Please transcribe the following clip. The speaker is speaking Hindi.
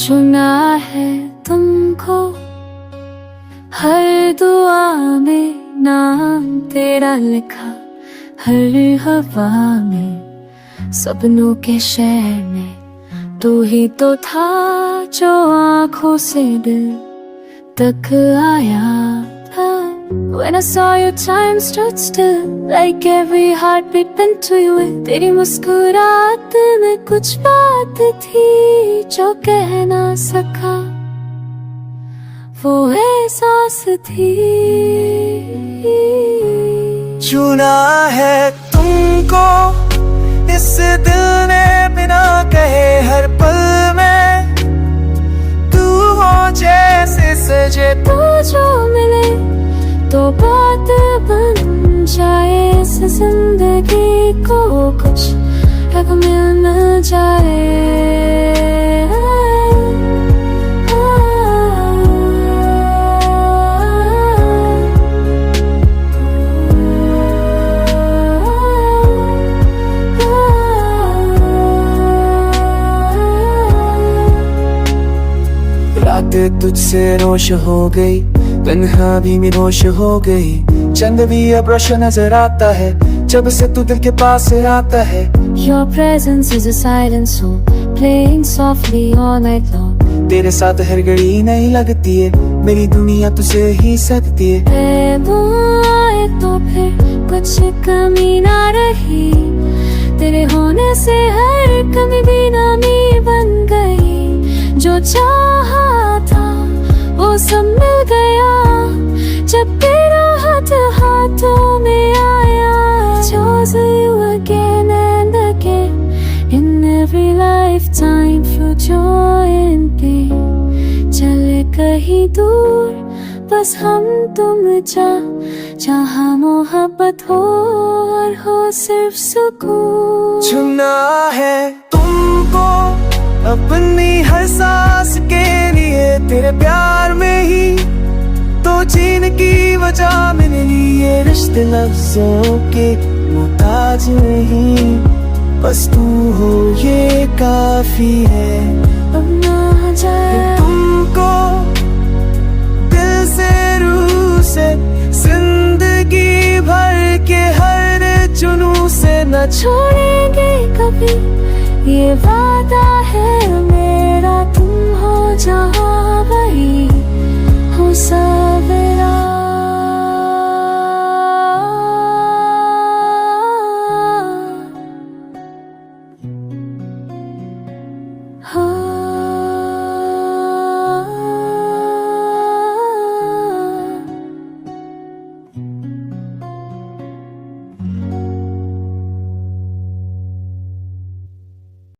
चुना है तुमको, हर दुआ में नाम तेरा लिखा, हर हवा में सपनों के शहर में तू ही तो था जो आँखों से दिल तक आया था। When I saw you time stood still, like every heartbeat bent to you. तेरी मुस्कुराहट में कुछ बात थी जो कह ना सका, वो एहसास थी। चुना है तुमको इस दिल ने बिना कहे, हर पल में तू हो जैसे सजे। तो जो मिले तो बात बन जाए, इस जिंदगी को कुछ रंग मिल जाए। रातें तुझसे रोश हो गई, तन्हा भी निरोश हो गई। चंद भी अब रोशन नजर आता है जब से तू दिल के पास आता है। Your presence is a silent song playing softly all night long. तेरे साथ हर घड़ी नहीं लगती है, मेरी दुनिया तुझसे ही सकती है। वो आए तो फिर कुछ कमी ना रही, तेरे होने से हर कमी भी नामी बन गई। जो चाहा था वो सब मिल गया जब तेरा हाथ हाथों में आया। Chose you again and again in every lifetime, through joy and pain. चले कहीं दूर बस हम तुम जहाँ मोहब्बत हो और हो सिर्फ सुकून। चुना है तुमको अपनी हर सांस के लिए, तेरे प्यार में ही तो जीने की वजह मिली। ये रिश्ते लफ्जों के मुताज नहीं, बस तू हो ये काफी है। अब ना जाए तुमको दिल से रूह से, जिंदगी भर के हर जुनून से न छोड़ेंगे कभी, ये वादा है मेरा। तुम हो जहाँ वही हो सवेरा।